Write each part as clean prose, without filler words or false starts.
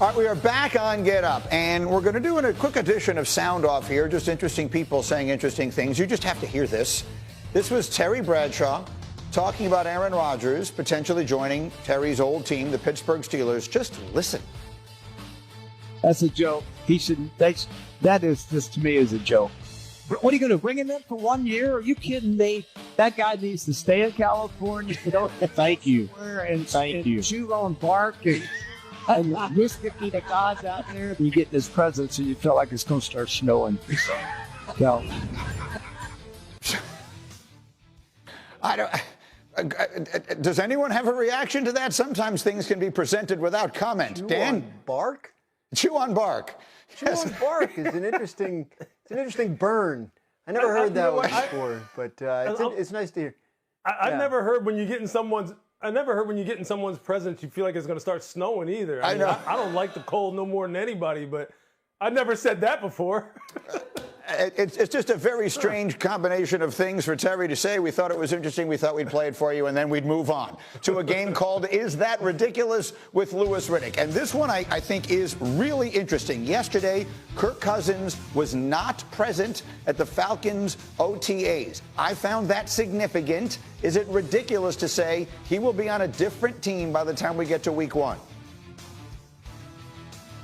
All right, we are back on Get Up, and we're going to do a quick edition of Sound Off here, just interesting people saying interesting things. You just have to hear this. This was Terry Bradshaw talking about Aaron Rodgers potentially joining Terry's old team, the Pittsburgh Steelers. Just listen. That's a joke. He should. That is just, to me, is a joke. What are you going to bring him in for 1 year? Are you kidding me? That guy needs to stay in California. Thank you. Thank you. Chew on bark and risk it to the gods out there. You get this presence and you feel like it's going to start snowing. So. I don't. Does anyone have a reaction to that? Sometimes things can be presented without comment. Chew Dan? on bark? Chew on bark. Chew on bark is an interesting burn. I never heard that one before, but it's nice to hear. I've never heard when you get in someone's. I never heard when you get in someone's presence, you feel like it's going to start snowing either. I mean, I don't like the cold no more than anybody, but I've never said that before. It's just a very strange combination of things for Terry to say. We thought it was interesting. We thought we'd play it for you, and then we'd move on to a game called Is That Ridiculous with Louis Riddick. And this one I think is really interesting. Yesterday, Kirk Cousins was not present at the Falcons' OTAs. I found that significant. Is it ridiculous to say he will be on a different team by the time we get to week 1?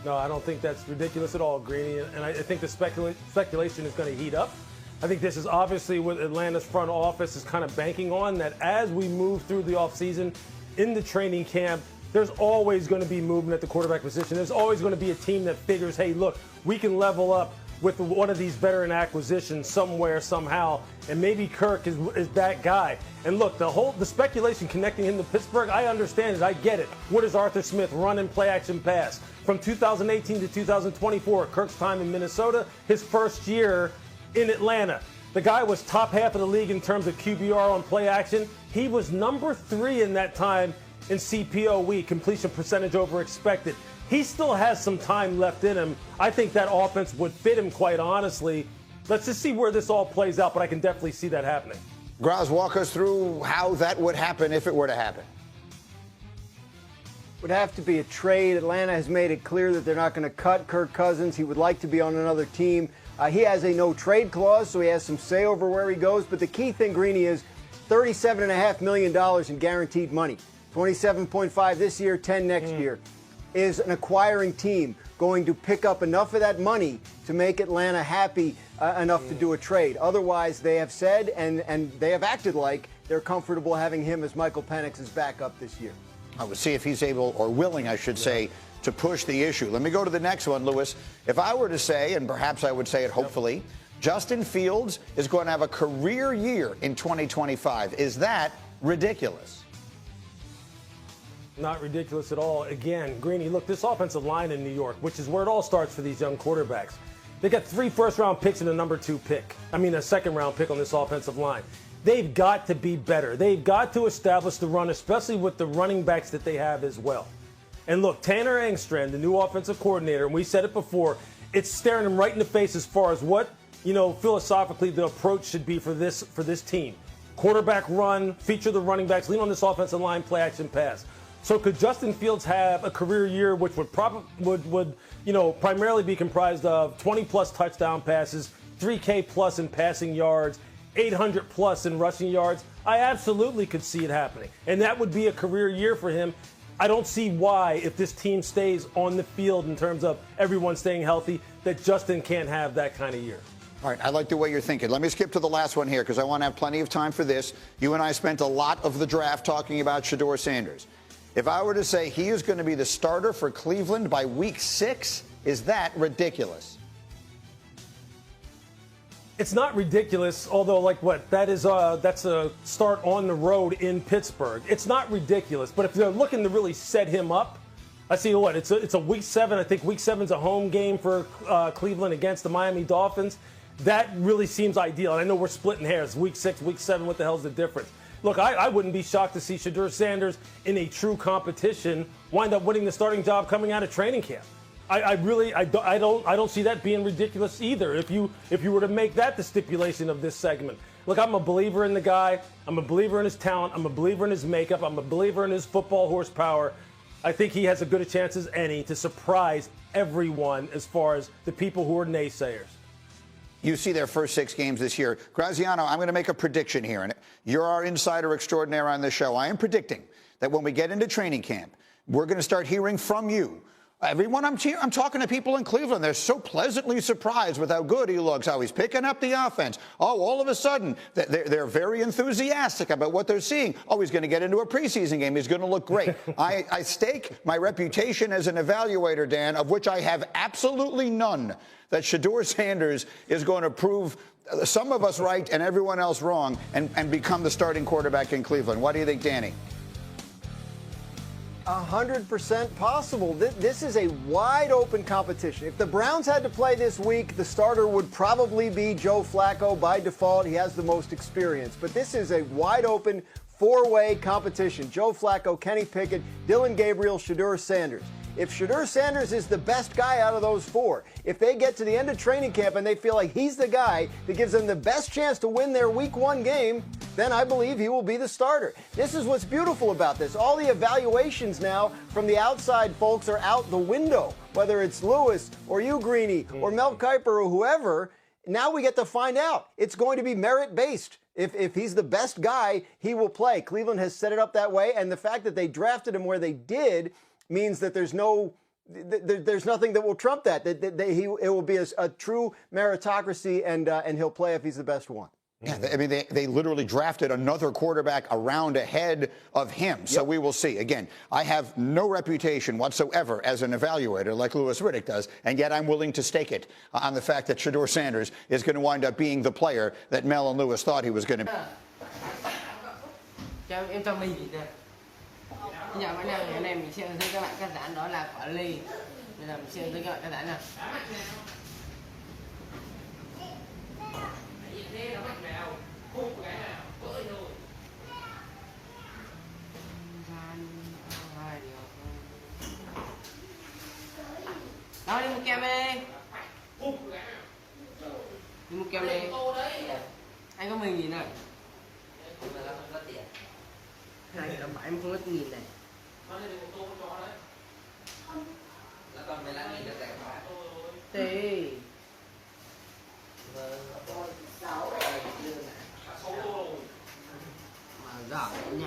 No, I don't think that's ridiculous at all, Greeny. And I think the speculation is going to heat up. I think this is obviously what Atlanta's front office is kind of banking on, that as we move through the offseason in the training camp, there's always going to be movement at the quarterback position. There's always going to be a team that figures, hey, look, we can level up with one of these veteran acquisitions somewhere, somehow, and maybe Kirk is that guy. And look, the speculation connecting him to Pittsburgh, I understand it, I get it. What does Arthur Smith run and play action pass? From 2018 to 2024, Kirk's time in Minnesota, his first year in Atlanta. The guy was top half of the league in terms of QBR on play action. He was number 3 in that time in CPOE, completion percentage over expected. He still has some time left in him. I think that offense would fit him, quite honestly. Let's just see where this all plays out, but I can definitely see that happening. Graz, walk us through how that would happen if it were to happen. Would have to be a trade. Atlanta has made it clear that they're not going to cut Kirk Cousins. He would like to be on another team. He has a no-trade clause, so he has some say over where he goes. But the key thing, Greeny, is $37.5 million in guaranteed money. 27.5 this year, 10 next year. Is an acquiring team going to pick up enough of that money to make Atlanta happy enough to do a trade? Otherwise, they have said and they have acted like they're comfortable having him as Michael Penix's backup this year. I would see if he's able, or willing, I should say, to push the issue. Let me go to the next one, Louis. If I were to say, and perhaps I would say it hopefully, Justin Fields is going to have a career year in 2025. Is that ridiculous? Not ridiculous at all. Again, Greeny, look, this offensive line in New York, which is where it all starts for these young quarterbacks. They got 3 first-round picks and a second-round pick on this offensive line. They've got to be better. They've got to establish the run, especially with the running backs that they have as well. And look, Tanner Engstrand, the new offensive coordinator, and we said it before, it's staring him right in the face as far as what, philosophically the approach should be for this team. Quarterback run, feature the running backs, lean on this offensive line, play action pass. So could Justin Fields have a career year which would primarily be comprised of 20-plus touchdown passes, 3K plus in passing yards, 800 plus in rushing yards? I absolutely could see it happening. And that would be a career year for him. I don't see why, if this team stays on the field in terms of everyone staying healthy, that Justin can't have that kind of year. All right, I like the way you're thinking. Let me skip to the last one here because I want to have plenty of time for this. You and I spent a lot of the draft talking about Shedeur Sanders. If I were to say he is going to be the starter for Cleveland by week 6, is that ridiculous? It's not ridiculous, although that's a start on the road in Pittsburgh. It's not ridiculous, but if they're looking to really set him up, I see it's a week 7. I think week 7's a home game for Cleveland against the Miami Dolphins. That really seems ideal. And I know we're splitting hairs. Week 6, week 7, what the hell's the difference? Look, I wouldn't be shocked to see Shedeur Sanders in a true competition wind up winning the starting job coming out of training camp. I don't see that being ridiculous either. If you were to make that the stipulation of this segment. Look, I'm a believer in the guy. I'm a believer in his talent. I'm a believer in his makeup. I'm a believer in his football horsepower. I think he has as good a chance as any to surprise everyone as far as the people who are naysayers. You see their first 6 games this year. Graziano, I'm going to make a prediction here, and you're our insider extraordinaire on this show. I am predicting that when we get into training camp, we're going to start hearing from you. Everyone I'm talking to people in Cleveland, they're so pleasantly surprised with how good he looks, how he's picking up the offense. Oh, all of a sudden, they're very enthusiastic about what they're seeing. Oh, he's going to get into a preseason game. He's going to look great. I stake my reputation as an evaluator, Dan, of which I have absolutely none, that Shedeur Sanders is going to prove some of us right and everyone else wrong and become the starting quarterback in Cleveland. What do you think, Danny? 100% possible. This is a wide open competition. If the Browns had to play this week, the starter would probably be Joe Flacco by default. He has the most experience. But this is a wide open 4-way competition. Joe Flacco, Kenny Pickett, Dylan Gabriel, Shedeur Sanders. If Shedeur Sanders is the best guy out of those 4, if they get to the end of training camp and they feel like he's the guy that gives them the best chance to win their week 1 game, then I believe he will be the starter. This is what's beautiful about this. All the evaluations now from the outside folks are out the window, whether it's Lewis or you, Greeny, or Mel Kiper or whoever. Now we get to find out. It's going to be merit-based. If he's the best guy, he will play. Cleveland has set it up that way, and the fact that they drafted him where they did means that there's nothing that will trump that. It will be a true meritocracy, and he'll play if he's the best one. Yeah, I mean, they literally drafted another quarterback a round ahead of him. So we will see. Again, I have no reputation whatsoever as an evaluator like Louis Riddick does, and yet I'm willing to stake it on the fact that Shedeur Sanders is going to wind up being the player that Mel and Louis thought he was going to be. Bây giờ bạn ngày nay mình sẽ hướng dẫn các bạn cắt giãn, đó là quả ly. Bây giờ mình sẽ hướng dẫn các bạn cắt giãn nào. Đó, đi mua kem đi. Đi mua kem đi. Anh có 10.000 rồi. Hai cái đồng em không có 1.000 này. Thì mà giỏi nhỉ.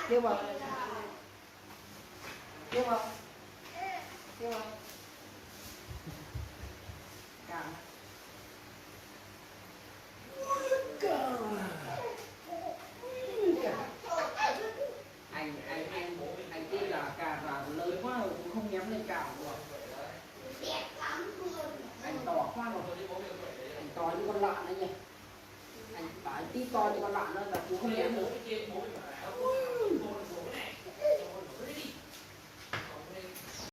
Kêu vào. Kêu vào. Kêu vào. Cảm. Anh tin là cà vào lớn quá rồi cũng không nhắm lên cào được. Anh to quá rồi. Anh to như con lợn đấy nhỉ. Anh bảo anh tí to như con lợn đó là cũng không nhắm được.